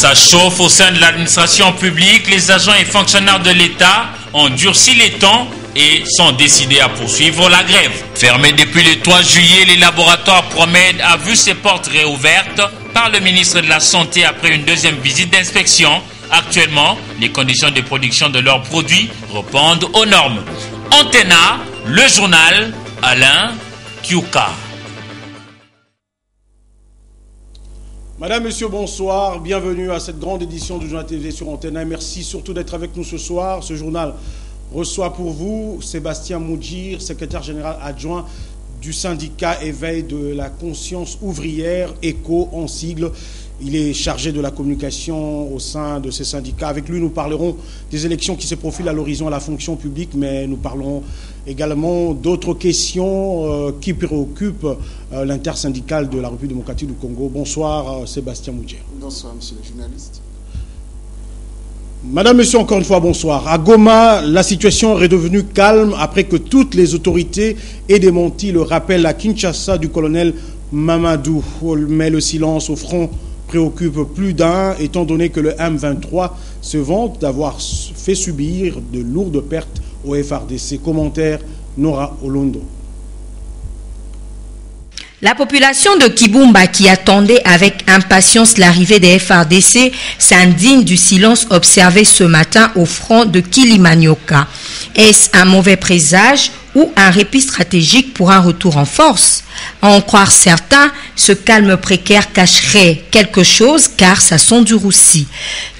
Ça chauffe au sein de l'administration publique. Les agents et fonctionnaires de l'État ont durci les temps et sont décidés à poursuivre la grève. Fermés depuis le 3 juillet, les laboratoires Promed a vu ses portes réouvertes par le ministre de la Santé après une deuxième visite d'inspection. Actuellement, les conditions de production de leurs produits répondent aux normes. Antena, le journal, Alain Kiouka. Madame, Monsieur, bonsoir. Bienvenue à cette grande édition du Journal TV sur Antena. Merci surtout d'être avec nous ce soir. Ce journal reçoit pour vous Sébastien Moudjir, secrétaire général adjoint du syndicat Éveil de la conscience ouvrière, ECO en sigle. Il est chargé de la communication au sein de ces syndicats. Avec lui, nous parlerons des élections qui se profilent à l'horizon à la fonction publique, mais nous parlerons également d'autres questions qui préoccupent l'intersyndicale de la République démocratique du Congo. Bonsoir, Sébastien Moudjir. Bonsoir, monsieur le journaliste. Madame, monsieur, encore une fois, bonsoir. À Goma, la situation est redevenue calme après que toutes les autorités aient démenti le rappel à Kinshasa du colonel Mamadou. Mais le silence au front préoccupe plus d'un, étant donné que le M23 se vante d'avoir fait subir de lourdes pertes au FARDC. Commentaire Nora Olondo. La population de Kibumba, qui attendait avec impatience l'arrivée des FARDC, s'indigne du silence observé ce matin au front de Kilimanioka. Est-ce un mauvais présage ou un répit stratégique pour un retour en force? À en croire certains, ce calme précaire cacherait quelque chose car ça sent du roussi.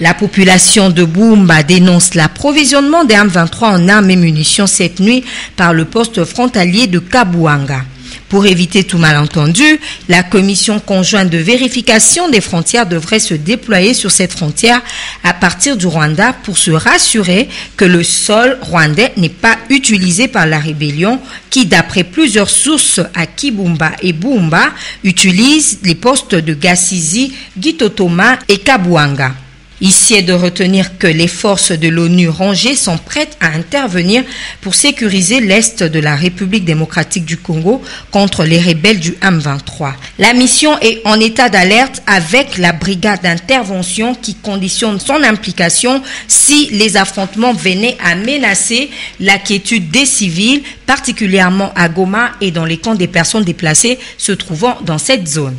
La population de Bumba dénonce l'approvisionnement des M23 en armes et munitions cette nuit par le poste frontalier de Kabouanga. Pour éviter tout malentendu, la commission conjointe de vérification des frontières devrait se déployer sur cette frontière à partir du Rwanda pour se rassurer que le sol rwandais n'est pas utilisé par la rébellion qui, d'après plusieurs sources à Kibumba et Bumba, utilise les postes de Gassizi, Gitotoma et Kabouanga. Ici est de retenir que les forces de l'ONU rangées sont prêtes à intervenir pour sécuriser l'Est de la République démocratique du Congo contre les rebelles du M23. La mission est en état d'alerte avec la brigade d'intervention qui conditionne son implication si les affrontements venaient à menacer la quiétude des civils, particulièrement à Goma et dans les camps des personnes déplacées se trouvant dans cette zone.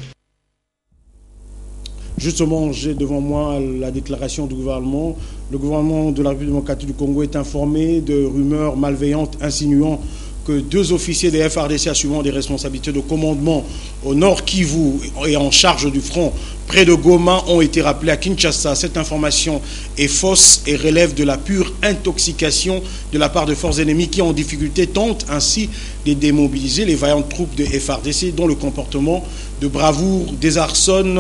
Justement, j'ai devant moi la déclaration du gouvernement. Le gouvernement de la République démocratique du Congo est informé de rumeurs malveillantes insinuant que 2 officiers des FARDC assumant des responsabilités de commandement au Nord Kivu et en charge du front près de Goma ont été rappelés à Kinshasa. Cette information est fausse et relève de la pure intoxication de la part de forces ennemies qui, en difficulté, tentent ainsi de démobiliser les vaillantes troupes de FARDC dont le comportement de bravoure désarçonne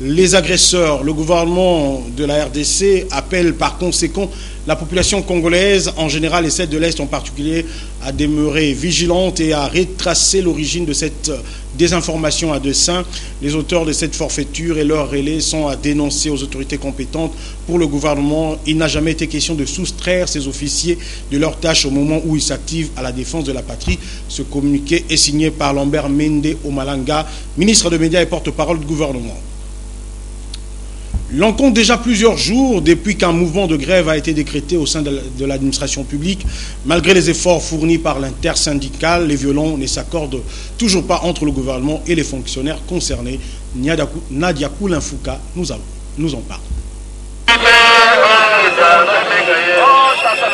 les agresseurs. Le gouvernement de la RDC appelle par conséquent la population congolaise en général et celle de l'Est en particulier à demeurer vigilante et à retracer l'origine de cette désinformation à dessein. Les auteurs de cette forfaiture et leurs relais sont à dénoncer aux autorités compétentes. Pour le gouvernement, il n'a jamais été question de soustraire ces officiers de leurs tâches au moment où ils s'activent à la défense de la patrie. Ce communiqué est signé par Lambert Mende Omalanga, ministre des Médias et porte-parole du gouvernement. L'on compte déjà plusieurs jours depuis qu'un mouvement de grève a été décrété au sein de l'administration publique. Malgré les efforts fournis par l'intersyndicale, les violons ne s'accordent toujours pas entre le gouvernement et les fonctionnaires concernés. Nadia Koulinfouka nous en parle.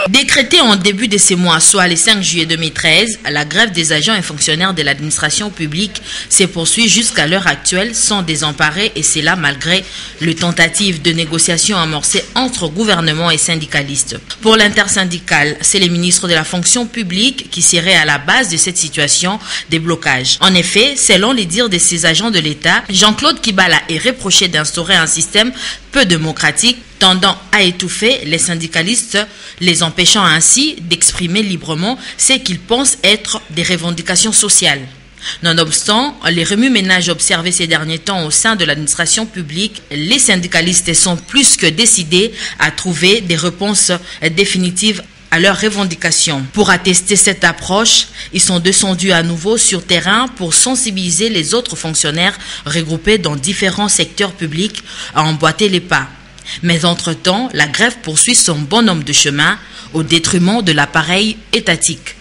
Décrétée en début de ce mois, soit le 5 juillet 2013, la grève des agents et fonctionnaires de l'administration publique se poursuit jusqu'à l'heure actuelle sans désemparer, et cela malgré les tentatives de négociation amorcées entre gouvernement et syndicalistes. Pour l'intersyndicale, c'est le ministre de la fonction publique qui serait à la base de cette situation des blocages. En effet, selon les dires de ces agents de l'État, Jean-Claude Kibala est reproché d'instaurer un système peu démocratique tendant à étouffer les syndicalistes, les empêchant ainsi d'exprimer librement ce qu'ils pensent être des revendications sociales. Nonobstant les remue-ménages observés ces derniers temps au sein de l'administration publique, les syndicalistes sont plus que décidés à trouver des réponses définitives à leurs revendications. Pour attester cette approche, ils sont descendus à nouveau sur terrain pour sensibiliser les autres fonctionnaires regroupés dans différents secteurs publics à emboîter les pas. Mais entre-temps, la grève poursuit son bonhomme de chemin au détriment de l'appareil étatique.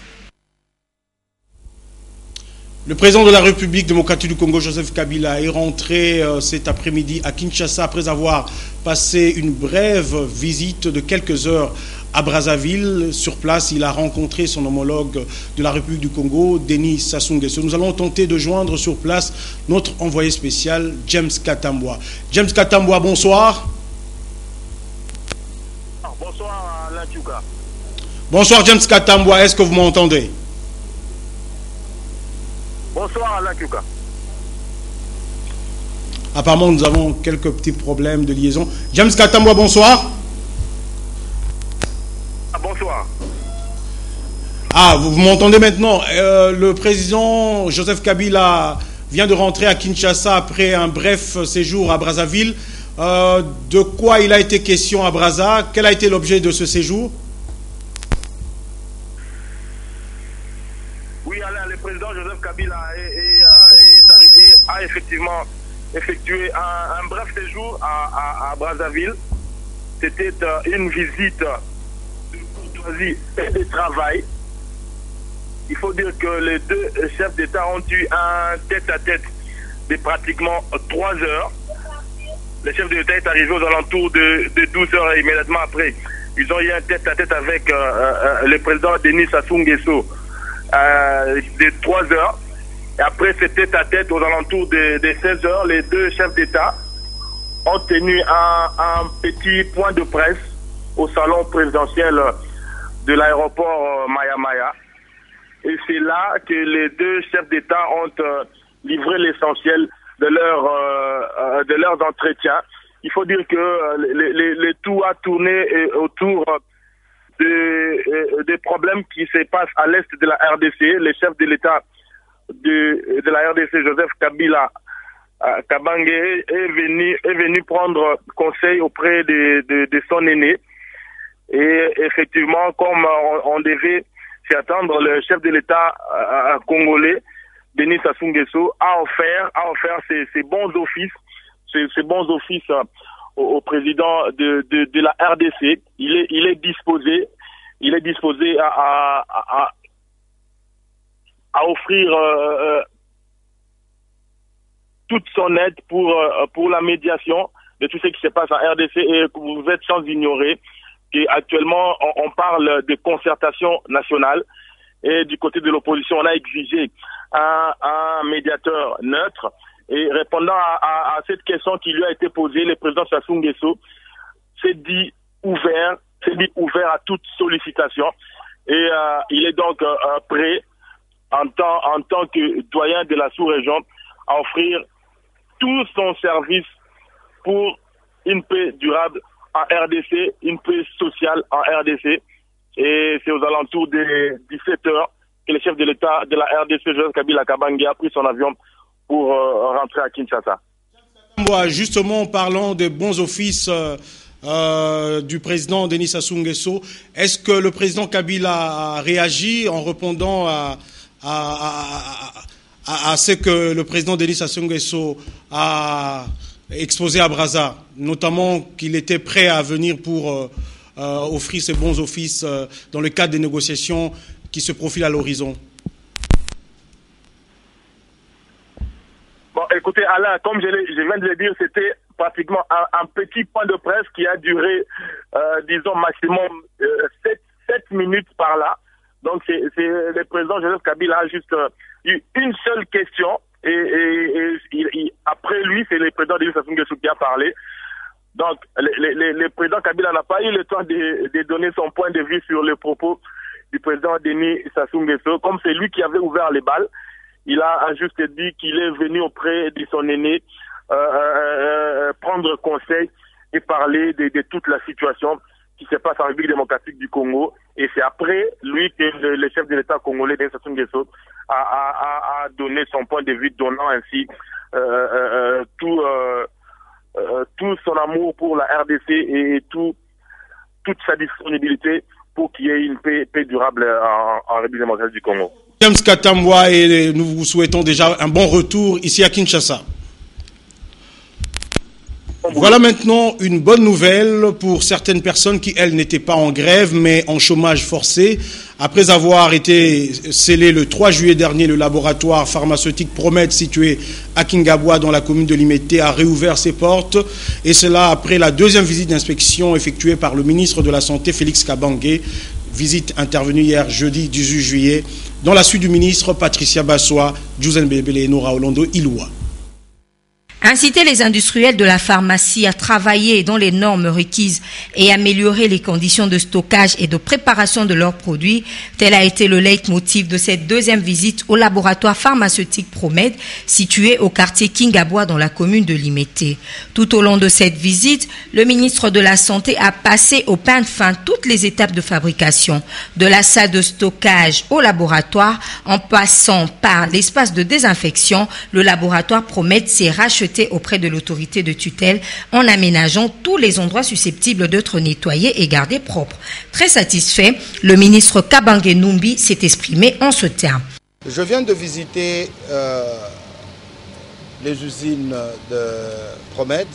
Le président de la République démocratique du Congo, Joseph Kabila, est rentré cet après-midi à Kinshasa après avoir passé une brève visite de quelques heures à Brazzaville. Sur place, il a rencontré son homologue de la République du Congo, Denis Sassou Nguesso. Nous allons tenter de joindre sur place notre envoyé spécial, James Katambwa. James Katambwa, bonsoir. Bonsoir, Alain Tuka. Bonsoir, James Katambwa. Est-ce que vous m'entendez? Bonsoir, Alain Tuka. Apparemment, nous avons quelques petits problèmes de liaison. James Katambwa, bonsoir. Bonsoir. Ah, vous m'entendez maintenant. Le président Joseph Kabila vient de rentrer à Kinshasa après un bref séjour à Brazzaville. De quoi il a été question à Brazza? Quel a été l'objet de ce séjour? Oui, Alain, le président Joseph Kabila a effectivement effectué un bref séjour à Brazzaville. C'était une visite de courtoisie et de travail. Il faut dire que les deux chefs d'État ont eu un tête-à-tête de pratiquement 3 heures. Le chef de l'État est arrivé aux alentours de 12 heures et immédiatement après, ils ont eu un tête-à-tête avec le président Denis Sassou Nguesso de 3 heures. Et après ce tête-à-tête aux alentours de 16 heures, les deux chefs d'État ont tenu un petit point de presse au salon présidentiel de l'aéroport Maya-Maya. Et c'est là que les deux chefs d'État ont livré l'essentiel de leurs entretiens. Il faut dire que le tout a tourné autour des problèmes qui se passent à l'est de la RDC. Le chef de l'État de la RDC, Joseph Kabila Kabange, est venu prendre conseil auprès de son aîné. Et effectivement, comme on devait s'y attendre, le chef de l'État congolais, Denis Sassou Nguesso, a offert ses bons offices, au président de la RDC. Il est disposé à offrir toute son aide pour la médiation de tout ce qui se passe en RDC. Et vous êtes sans ignorer qu'actuellement on parle de concertation nationale. Et du côté de l'opposition, on a exigé un médiateur neutre. Et répondant à cette question qui lui a été posée, le président Sassou Nguesso s'est dit ouvert à toute sollicitation. Et il est donc prêt, en tant que doyen de la sous-région, à offrir tout son service pour une paix durable en RDC, une paix sociale en RDC. Et c'est aux alentours de 17 heures que le chef de l'État de la RDC, Joseph Kabila Kabange, a pris son avion pour rentrer à Kinshasa. Justement, parlant des bons offices du président Denis Sassou Nguesso, est-ce que le président Kabila a réagi en répondant à ce que le président Denis Sassou Nguesso a exposé à Brazza, notamment qu'il était prêt à venir pour offrir ses bons offices dans le cadre des négociations qui se profilent à l'horizon? Bon, écoutez, Alain, comme je viens de le dire, c'était pratiquement un petit point de presse qui a duré, disons, maximum 7 minutes par là. Donc, c'est le président Joseph Kabila a juste eu une seule question et après lui, c'est le président Denis Sassou Nguesso qui a parlé. Donc, le président Kabila n'a pas eu le temps de donner son point de vue sur les propos du président Denis Sassou Nguesso. Comme c'est lui qui avait ouvert les balles, il a juste dit qu'il est venu auprès de son aîné prendre conseil et parler de toute la situation qui se passe en République démocratique du Congo. Et c'est après lui que le chef de l'État congolais, Denis Sassou Nguesso, a donné son point de vue, donnant ainsi tout son amour pour la RDC et toute sa disponibilité pour qu'il y ait une paix durable en République démocratique du Congo. James Katambwa, et nous vous souhaitons déjà un bon retour ici à Kinshasa. Voilà maintenant une bonne nouvelle pour certaines personnes qui, elles, n'étaient pas en grève, mais en chômage forcé. Après avoir été scellé le 3 juillet dernier, le laboratoire pharmaceutique Promed, situé à Kingabwa, dans la commune de Limete, a réouvert ses portes. Et cela après la deuxième visite d'inspection effectuée par le ministre de la Santé, Félix Kabange. Visite intervenue hier, jeudi 18 juillet, dans la suite du ministre Patricia Bassoa, Jusen Bebele et Nora Olondo Iloua. Inciter les industriels de la pharmacie à travailler dans les normes requises et améliorer les conditions de stockage et de préparation de leurs produits, tel a été le leitmotiv de cette deuxième visite au laboratoire pharmaceutique Promed, situé au quartier Kingabwa dans la commune de Limete. Tout au long de cette visite, le ministre de la Santé a passé au pain de fin toutes les étapes de fabrication, de la salle de stockage au laboratoire, en passant par l'espace de désinfection. Le laboratoire Promed s'est racheté auprès de l'autorité de tutelle en aménageant tous les endroits susceptibles d'être nettoyés et gardés propres. Très satisfait, le ministre Kabange Numbi s'est exprimé en ce terme. Je viens de visiter les usines de Promed.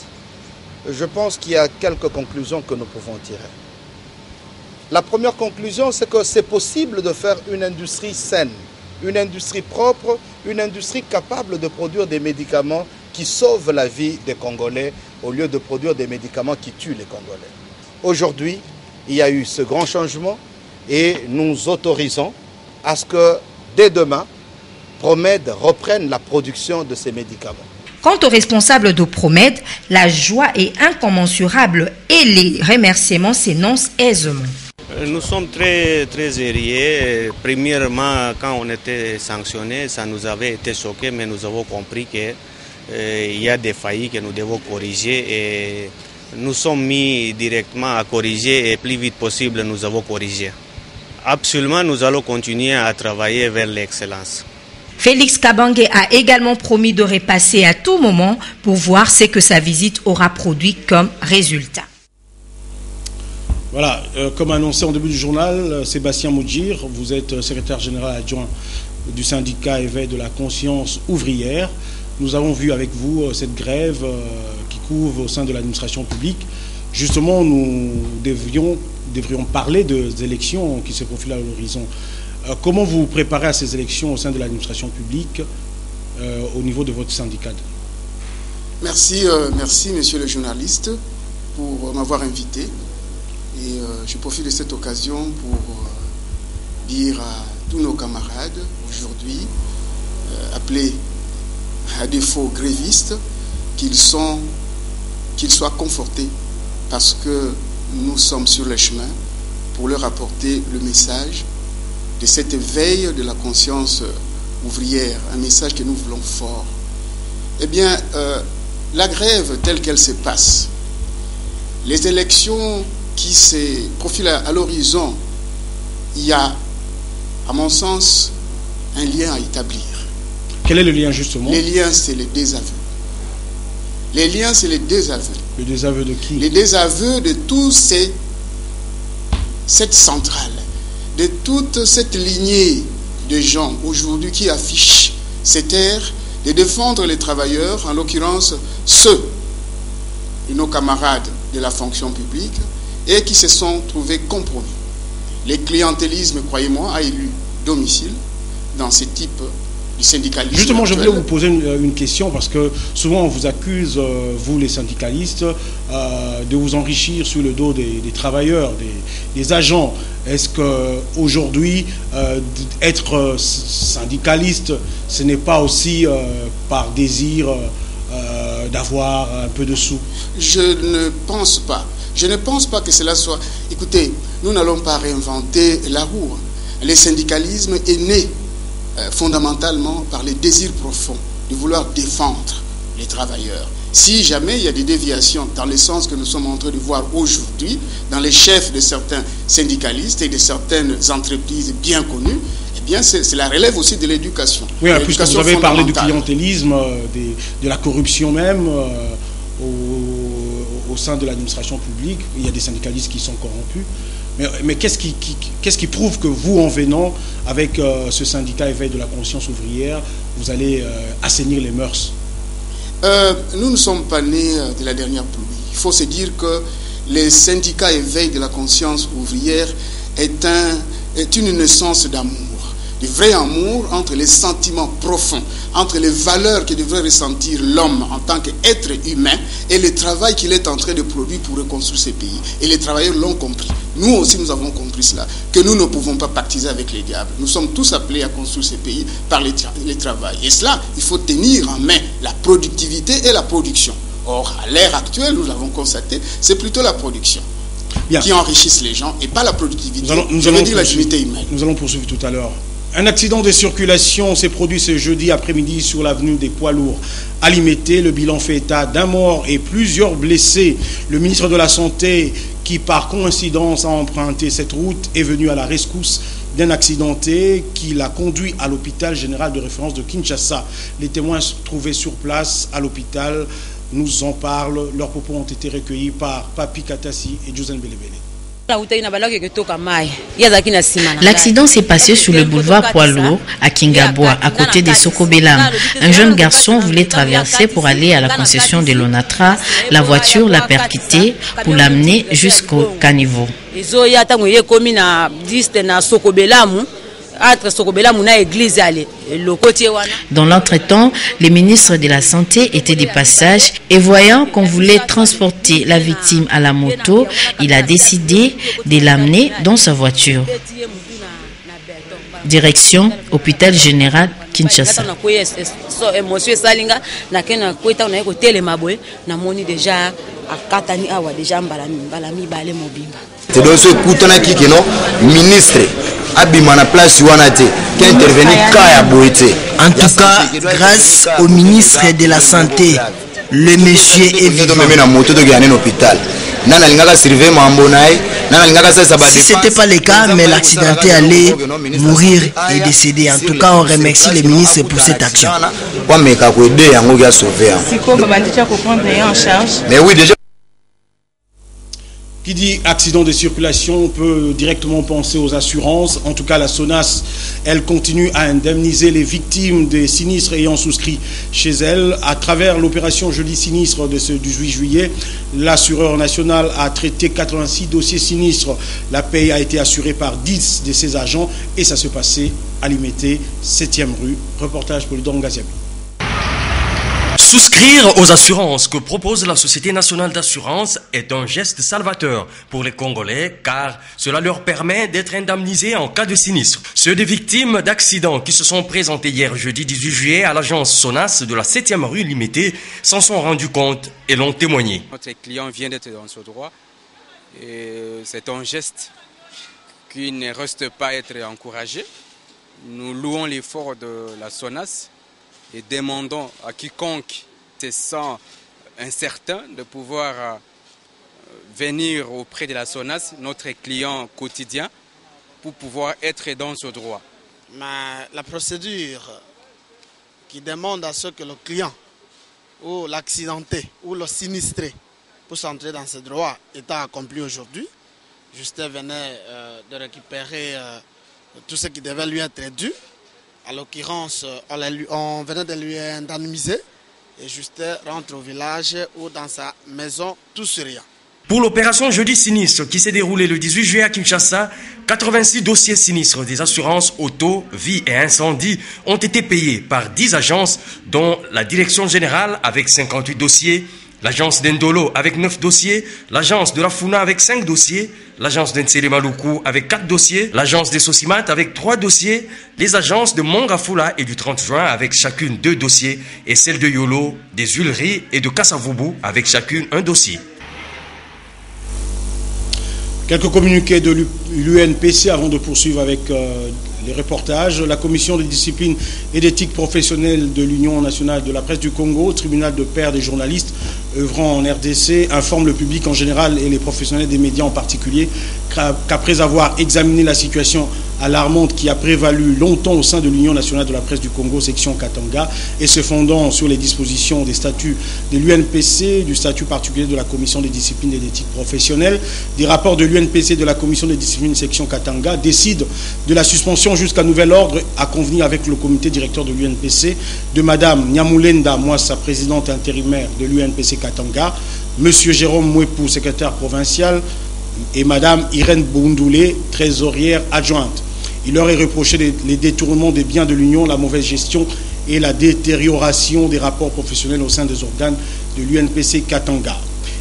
Je pense qu'il y a quelques conclusions que nous pouvons tirer. La première conclusion, c'est que c'est possible de faire une industrie saine, une industrie propre, une industrie capable de produire des médicaments qui sauvent la vie des Congolais au lieu de produire des médicaments qui tuent les Congolais. Aujourd'hui, il y a eu ce grand changement et nous autorisons à ce que dès demain, Promed reprenne la production de ces médicaments. Quant aux responsables de Promed, la joie est incommensurable et les remerciements s'énoncent aisément. Nous sommes très heureux. Premièrement, quand on était sanctionné, ça nous avait été choqué, mais nous avons compris que il y a des failles que nous devons corriger et nous sommes mis directement à corriger et plus vite possible nous avons corrigé. Absolument, nous allons continuer à travailler vers l'excellence. Félix Kabange a également promis de repasser à tout moment pour voir ce que sa visite aura produit comme résultat. Voilà, comme annoncé en début du journal, Sébastien Moudjir, vous êtes secrétaire général adjoint du syndicat Éveil de la conscience ouvrière. Nous avons vu avec vous cette grève qui couvre au sein de l'administration publique. Justement, nous devrions parler des élections qui se profilent à l'horizon. Comment vous vous préparez à ces élections au sein de l'administration publique au niveau de votre syndicat? Merci, monsieur le journaliste, pour m'avoir invité. Et je profite de cette occasion pour dire à tous nos camarades aujourd'hui, appelés à défaut grévistes, qu'ils soient confortés parce que nous sommes sur le chemin pour leur apporter le message de cette éveil de la conscience ouvrière, un message que nous voulons fort. Eh bien, la grève telle qu'elle se passe, les élections qui se profilent à l'horizon, il y a, à mon sens, un lien à établir. Quel est le lien justement? Les liens, c'est les désaveux. Les liens, c'est les désaveux. Le désaveu de qui? Les désaveux de tous cette centrale, de toute cette lignée de gens aujourd'hui qui affichent cette ère de défendre les travailleurs, en l'occurrence ceux de nos camarades de la fonction publique, et qui se sont trouvés compromis. Le clientélisme, croyez-moi, a élu domicile dans ce type du syndicalisme. Justement, je voulais vous poser une question parce que souvent on vous accuse, vous les syndicalistes, de vous enrichir sur le dos des travailleurs, des agents. Est-ce qu'aujourd'hui, être syndicaliste, ce n'est pas aussi par désir d'avoir un peu de sous? Je ne pense pas. Je ne pense pas que cela soit... Écoutez, nous n'allons pas réinventer la roue. Le syndicalisme est né fondamentalement par les désirs profonds de vouloir défendre les travailleurs. Si jamais il y a des déviations dans le sens que nous sommes en train de voir aujourd'hui, dans les chefs de certains syndicalistes et de certaines entreprises bien connues, eh bien cela relève aussi de l'éducation. Oui, puisque vous avez parlé du clientélisme, de la corruption même, au sein de l'administration publique, il y a des syndicalistes qui sont corrompus. Mais qu'est-ce qui prouve que vous, en venant avec ce syndicat Éveil de la conscience ouvrière, vous allez assainir les mœurs? Nous ne sommes pas nés de la dernière pluie. Il faut se dire que les syndicats éveil de la conscience ouvrière est une naissance d'amour. Du vrai amour entre les sentiments profonds, entre les valeurs que devrait ressentir l'homme en tant qu'être humain et le travail qu'il est en train de produire pour reconstruire ces pays. Et les travailleurs l'ont compris. Nous aussi, nous avons compris cela, que nous ne pouvons pas pactiser avec les diables. Nous sommes tous appelés à construire ces pays par les travail. Et cela, il faut tenir en main la productivité et la production. Or, à l'ère actuelle, nous l'avons constaté, c'est plutôt la production qui enrichissent les gens et pas la productivité. Je veux dire la dignité humaine. Nous allons poursuivre tout à l'heure. Un accident de circulation s'est produit ce jeudi après-midi sur l'avenue des Poids Lourds à Limete. Le bilan fait état d'un mort et plusieurs blessés. Le ministre de la Santé, qui par coïncidence a emprunté cette route, est venu à la rescousse d'un accidenté qui l'a conduit à l'hôpital général de référence de Kinshasa. Les témoins trouvés sur place à l'hôpital nous en parlent. Leurs propos ont été recueillis par Papi Katassi et Josène Belebele. L'accident s'est passé sur le boulevard Poids Lourds à Kingabwa, à côté de Sokobelam. Un jeune garçon voulait traverser pour aller à la concession de l'Onatra. La voiture l'a percuté pour l'amener jusqu'au caniveau. Dans l'entretemps, le ministre de la Santé était de passage et voyant qu'on voulait transporter la victime à la moto, il a décidé de l'amener dans sa voiture. Direction hôpital général Kinshasa. C'est dans ce coutana qui est ministre Abimana place Wanate qui a intervenu Kaya Boete. En tout cas, grâce au ministre de la Santé, le monsieur est vivant. Si ce n'était pas le cas, mais l'accidenté allait mourir et décéder. En tout cas, on remercie le ministre pour cette action. Mais oui, déjà. Qui dit accident de circulation, on peut directement penser aux assurances. En tout cas, la SONAS, elle continue à indemniser les victimes des sinistres ayant souscrit chez elle. À travers l'opération Jeudi Sinistre du 8 juillet, l'assureur national a traité 86 dossiers sinistres. La paye a été assurée par 10 de ses agents et ça se passait à Limete, 7e rue. Reportage pour le Don Gaziabi. Souscrire aux assurances que propose la Société nationale d'assurance est un geste salvateur pour les Congolais car cela leur permet d'être indemnisés en cas de sinistre. Ceux des victimes d'accidents qui se sont présentés hier jeudi 18 juillet à l'agence SONAS de la 7e rue Limete s'en sont rendus compte et l'ont témoigné. Notre client vient d'être dans ce droit et c'est un geste qui ne reste pas à être encouragé. Nous louons l'effort de la SONAS et demandons à quiconque se sent incertain de pouvoir venir auprès de la SONAS, notre client quotidien, pour pouvoir être dans ce droit. Mais la procédure qui demande à ce que le client ou l'accidenté ou le sinistré puisse entrer dans ce droit est accompli aujourd'hui. Justin venait de récupérer tout ce qui devait lui être dû. À l'occurrence, on venait de lui indemniser et Justin rentre au village ou dans sa maison, tout sur rien. Pour l'opération Jeudi Sinistre qui s'est déroulée le 18 juillet à Kinshasa, 86 dossiers sinistres des assurances auto, vie et incendie ont été payés par 10 agences, dont la Direction Générale avec 58 dossiers, l'agence d'Endolo avec 9 dossiers, l'agence de la Funa avec 5 dossiers, l'agence d'Nsele Maluku avec 4 dossiers, l'agence des Sosimat avec 3 dossiers, les agences de Mongafula et du 30 juin avec chacune 2 dossiers et celle de Yolo, des Huileries et de Kassavubu avec chacune un dossier. Quelques communiqués de l'UNPC avant de poursuivre avec les reportages. La commission de discipline et d'éthique professionnelle de l'Union nationale de la presse du Congo, tribunal de pairs des journalistes œuvrant en RDC, informe le public en général et les professionnels des médias en particulier qu'après avoir examiné la situation alarmante qui a prévalu longtemps au sein de l'Union nationale de la presse du Congo, section Katanga, et se fondant sur les dispositions des statuts de l'UNPC, du statut particulier de la Commission des disciplines et d'éthique professionnelle, des rapports de l'UNPC de la Commission des disciplines section Katanga, décide de la suspension jusqu'à nouvel ordre à convenir avec le comité directeur de l'UNPC, de Madame Nyamulenda Mwassa, présidente intérimaire de l'UNPC Katanga, Monsieur Jérôme Mouepou, secrétaire provincial, et Madame Irène Boundoulé, trésorière adjointe. Il leur est reproché les détournements des biens de l'Union, la mauvaise gestion et la détérioration des rapports professionnels au sein des organes de l'UNPC Katanga.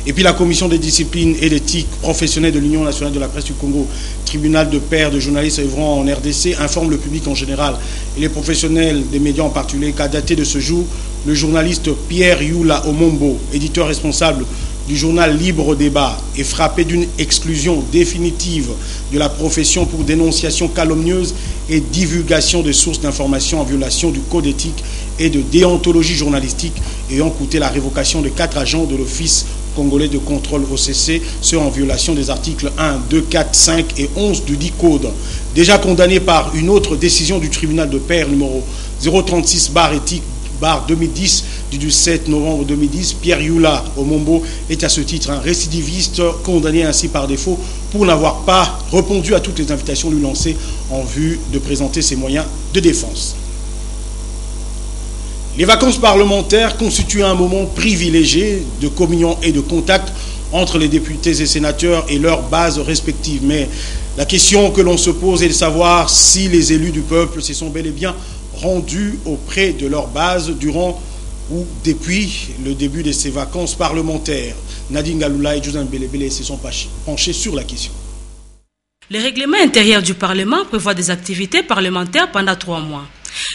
Et puis la commission des disciplines et d'éthique professionnelle de l'Union nationale de la presse du Congo, tribunal de pairs de journalistes œuvrant en RDC, informe le public en général et les professionnels des médias en particulier qu'à dater de ce jour, le journaliste Pierre Yula Omombo, éditeur responsable du journal Libre Débat, est frappé d'une exclusion définitive de la profession pour dénonciation calomnieuse et divulgation de sources d'informations en violation du code éthique et de déontologie journalistique ayant coûté la révocation de 4 agents de l'Office congolais de contrôle OCC, ceux en violation des articles 1, 2, 4, 5 et 11 du dit code. Déjà condamné par une autre décision du tribunal de pairs numéro 036/éthique 2010 du 17 novembre 2010, Pierre Yula Omombo est à ce titre un récidiviste condamné ainsi par défaut pour n'avoir pas répondu à toutes les invitations lui lancées en vue de présenter ses moyens de défense. Les vacances parlementaires constituent un moment privilégié de communion et de contact entre les députés et sénateurs et leurs bases respectives. Mais la question que l'on se pose est de savoir si les élus du peuple se sont bel et bien rendus auprès de leur base durant ou depuis le début de ces vacances parlementaires. Nadine Galoula et Joseph Belebele se sont penchés sur la question. Le règlement intérieur du Parlement prévoit des activités parlementaires pendant 3 mois.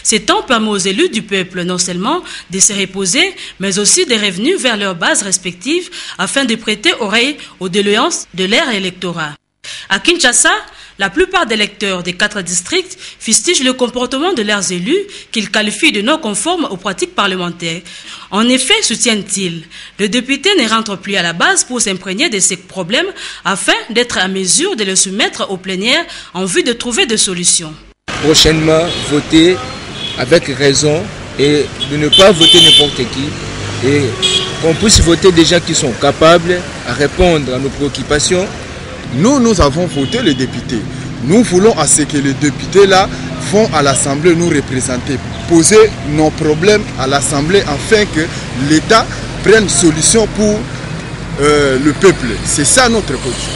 Ces temps permet aux élus du peuple non seulement de se reposer, mais aussi de revenus vers leurs bases respectives afin de prêter oreille aux doléances de leur électorat. À Kinshasa, la plupart des électeurs des 4 districts fustigent le comportement de leurs élus qu'ils qualifient de non conformes aux pratiques parlementaires. En effet, soutiennent-ils, le député ne rentre plus à la base pour s'imprégner de ces problèmes afin d'être à mesure de les soumettre aux plénières en vue de trouver des solutions. Prochainement, voter avec raison et de ne pas voter n'importe qui et qu'on puisse voter des gens qui sont capables à répondre à nos préoccupations. Nous avons voté les députés. Nous voulons à ce que les députés-là vont à l'Assemblée nous représenter, poser nos problèmes à l'Assemblée afin que l'État prenne solution pour le peuple. C'est ça notre position.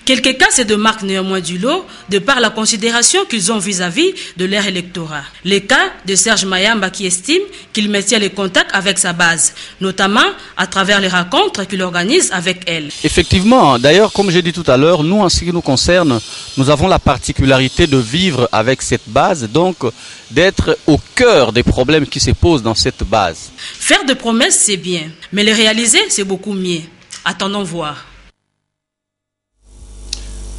Quelques cas se démarquent néanmoins du lot de par la considération qu'ils ont vis-à-vis de leur électorat. Le cas de Serge Mayamba qui estime qu'il maintient les contacts avec sa base, notamment à travers les rencontres qu'il organise avec elle. Effectivement, d'ailleurs, comme j'ai dit tout à l'heure, nous, en ce qui nous concerne, nous avons la particularité de vivre avec cette base, donc d'être au cœur des problèmes qui se posent dans cette base. Faire des promesses, c'est bien, mais les réaliser, c'est beaucoup mieux. Attendons voir.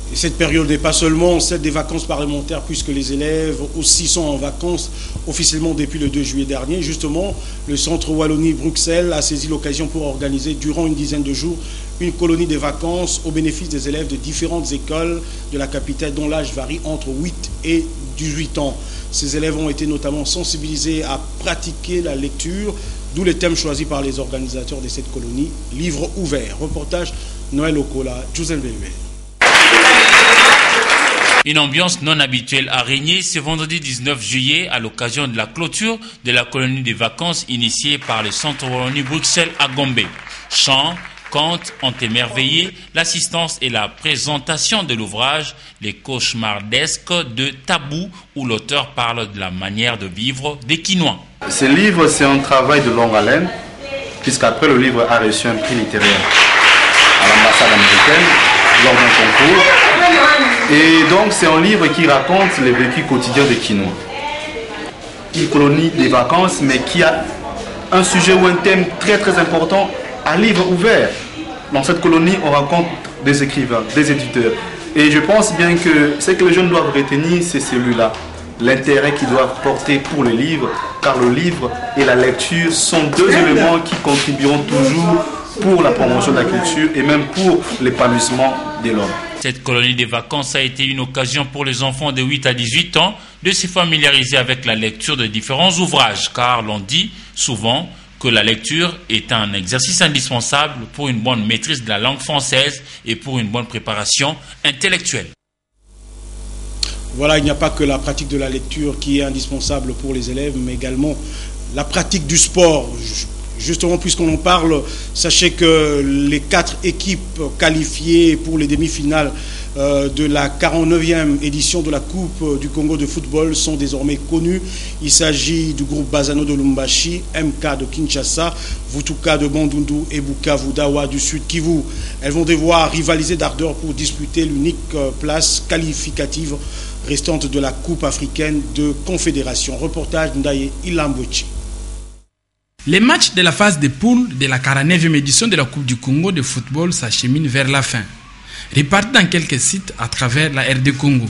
Et cette période n'est pas seulement celle des vacances parlementaires, puisque les élèves aussi sont en vacances officiellement depuis le 2 juillet dernier. Justement, le centre Wallonie-Bruxelles a saisi l'occasion pour organiser durant une dizaine de jours une colonie de vacances au bénéfice des élèves de différentes écoles de la capitale dont l'âge varie entre 8 et 18 ans. Ces élèves ont été notamment sensibilisés à pratiquer la lecture, d'où le thème choisi par les organisateurs de cette colonie, livre ouvert. Reportage Noël Okola, Joseph Belebele. Une ambiance non habituelle a régné ce vendredi 19 juillet à l'occasion de la clôture de la colonie de vacances initiée par le centre Wallonie-Bruxelles à Gombe. Chants, contes ont émerveillé l'assistance et la présentation de l'ouvrage Les cauchemardesques de Tabou, où l'auteur parle de la manière de vivre des Quinois. Ce livre, c'est un travail de longue haleine, puisqu'après le livre a reçu un prix littéraire à l'ambassade américaine lors d'un concours. Et donc c'est un livre qui raconte le vécu quotidien des Quinois. Une colonie des vacances, mais qui a un sujet ou un thème très très important, un livre ouvert. Dans cette colonie, on rencontre des écrivains, des éditeurs. Et je pense bien que ce que les jeunes doivent retenir, c'est celui-là. L'intérêt qu'ils doivent porter pour le livre, car le livre et la lecture sont 2 éléments qui contribueront toujours pour la promotion de la culture et même pour l'épanouissement de l'homme. Cette colonie de vacances a été une occasion pour les enfants de 8 à 18 ans de se familiariser avec la lecture de différents ouvrages, car l'on dit souvent que la lecture est un exercice indispensable pour une bonne maîtrise de la langue française et pour une bonne préparation intellectuelle. Voilà, il n'y a pas que la pratique de la lecture qui est indispensable pour les élèves, mais également la pratique du sport. Justement, puisqu'on en parle, sachez que les 4 équipes qualifiées pour les demi-finales de la 49e édition de la Coupe du Congo de football sont désormais connues. Il s'agit du groupe Bazano de Lumbashi, MK de Kinshasa, Vutuka de Bandundu et Bukavu Dawa du Sud Kivu. Elles vont devoir rivaliser d'ardeur pour disputer l'unique place qualificative restante de la Coupe africaine de confédération. Reportage d'Ndaye Ilambwechi. Les matchs de la phase de poule de la 49e édition de la Coupe du Congo de football s'acheminent vers la fin. Répartis dans quelques sites à travers la RD Congo,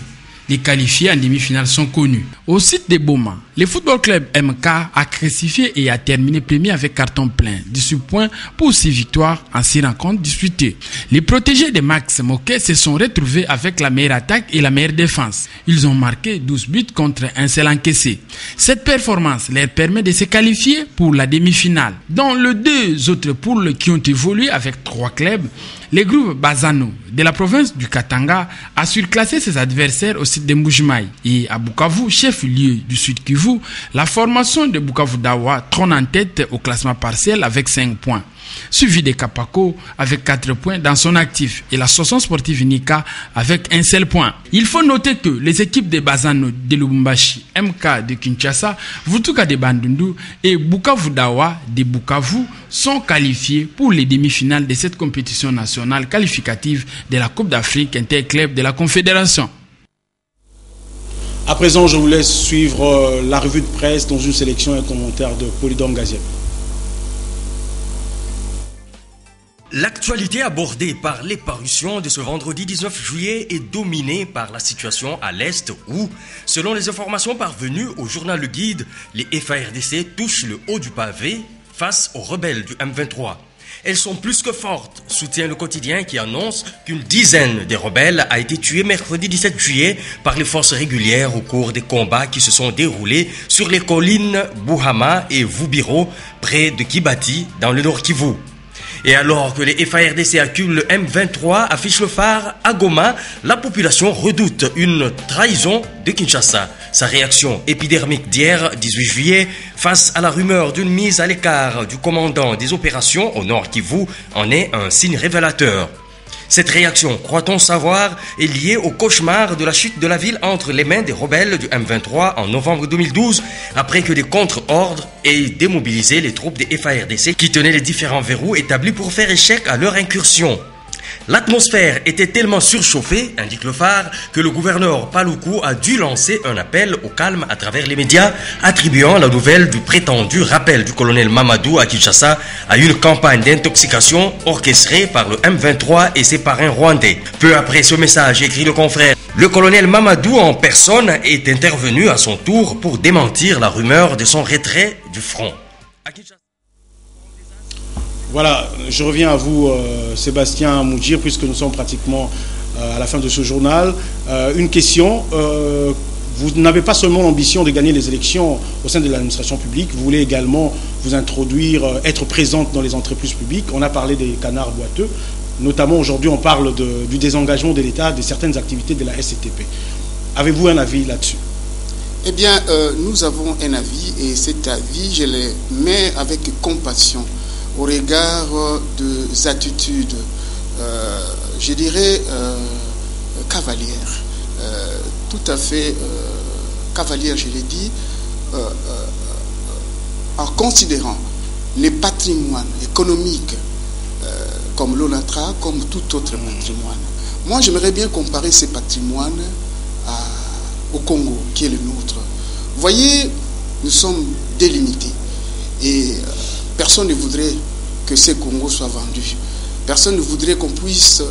les qualifiés en demi-finale sont connus. Au site de Boma, le football club MK a classifié et a terminé premier avec carton plein, 18 points pour 6 victoires en 6 rencontres disputées. Les protégés de Max Moquet se sont retrouvés avec la meilleure attaque et la meilleure défense. Ils ont marqué 12 buts contre un seul encaissé. Cette performance leur permet de se qualifier pour la demi-finale. Dans les 2 autres poules qui ont évolué avec 3 clubs, le groupe Bazano de la province du Katanga a surclassé ses adversaires au site de Mbujimaï. Et à Bukavu, chef-lieu du Sud Kivu, la formation de Bukavu Dawa trône en tête au classement partiel avec 5 points. Suivi de Kapako avec 4 points dans son actif et l'association sportive Nika avec un seul point. Il faut noter que les équipes de Bazano de Lubumbashi, MK de Kinshasa, Vutuka de Bandundu et Bukavu Dawa de Bukavu sont qualifiés pour les demi-finales de cette compétition nationale qualificative de la Coupe d'Afrique interclub de la Confédération. À présent, je vous laisse suivre la revue de presse dans une sélection et un commentaire de Polydor Gaziem. L'actualité abordée par les parutions de ce vendredi 19 juillet est dominée par la situation à l'Est où, selon les informations parvenues au journal Le Guide, les FARDC touchent le haut du pavé face aux rebelles du M23. Elles sont plus que fortes, soutient le quotidien qui annonce qu'une dizaine de rebelles a été tuée mercredi 17 juillet par les forces régulières au cours des combats qui se sont déroulés sur les collines Bouhama et Vubiro près de Kibati dans le Nord Kivu. Et alors que les FARDC acculent le M23, affiche le phare à Goma, la population redoute une trahison de Kinshasa. Sa réaction épidermique d'hier, 18 juillet, face à la rumeur d'une mise à l'écart du commandant des opérations au Nord Kivu, en est un signe révélateur. Cette réaction, croit-on savoir, est liée au cauchemar de la chute de la ville entre les mains des rebelles du M23 en novembre 2012, après que des contre-ordres aient démobilisé les troupes des FARDC qui tenaient les différents verrous établis pour faire échec à leur incursion. L'atmosphère était tellement surchauffée, indique le phare, que le gouverneur Paluku a dû lancer un appel au calme à travers les médias, attribuant la nouvelle du prétendu rappel du colonel Mamadou à Kinshasa à une campagne d'intoxication orchestrée par le M23 et ses parrains rwandais. Peu après ce message, écrit le confrère, le colonel Mamadou en personne est intervenu à son tour pour démentir la rumeur de son retrait du front. Voilà, je reviens à vous, Sébastien Moudjir, puisque nous sommes pratiquement à la fin de ce journal. Une question, vous n'avez pas seulement l'ambition de gagner les élections au sein de l'administration publique, vous voulez également vous introduire, être présente dans les entreprises publiques. On a parlé des canards boiteux, notamment aujourd'hui on parle du désengagement de l'État de certaines activités de la SCTP. Avez-vous un avis là-dessus? Eh bien, nous avons un avis et cet avis, je le mets avec compassion au regard des attitudes, je dirais, cavalières, tout à fait cavalières, je l'ai dit, en considérant les patrimoines économiques comme l'ONATRA, comme tout autre patrimoine. Moi, j'aimerais bien comparer ces patrimoines au Congo, qui est le nôtre. Vous voyez, nous sommes délimités et personne ne voudrait que ces Congos soient vendus. Personne ne voudrait qu'on puisse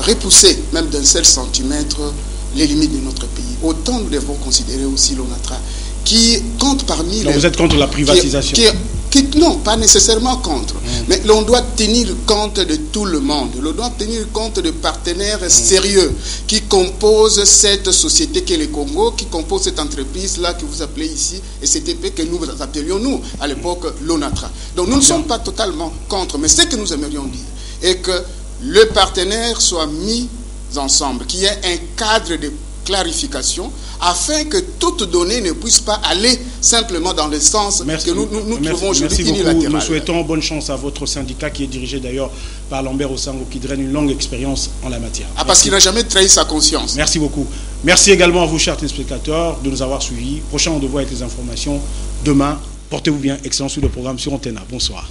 repousser, même d'un seul centimètre, les limites de notre pays. Autant nous devons considérer aussi l'ONATRA, qui compte parmi Donc vous êtes contre la privatisation? non, pas nécessairement contre, mais l'on doit tenir compte de tout le monde. L'on doit tenir compte de partenaires sérieux qui composent cette société qu'est le Congo, qui composent cette entreprise-là que vous appelez ici STP, que nous appelions nous à l'époque l'ONATRA. Donc nous ne sommes pas totalement contre, mais ce que nous aimerions dire est que le partenaire soit mis ensemble, qu'il y ait un cadre de clarification afin que toute donnée ne puisse pas aller simplement dans le sens que nous trouvons aujourd'hui unilatéral. Nous souhaitons bonne chance à votre syndicat qui est dirigé d'ailleurs par Lambert Osango qui draine une longue expérience en la matière. Parce qu'il n'a jamais trahi sa conscience. Merci beaucoup. Merci également à vous, chers téléspectateurs, de nous avoir suivis. Prochain rendez-vous avec les informations demain. Portez-vous bien. Excellent sur le programme sur Antena. Bonsoir.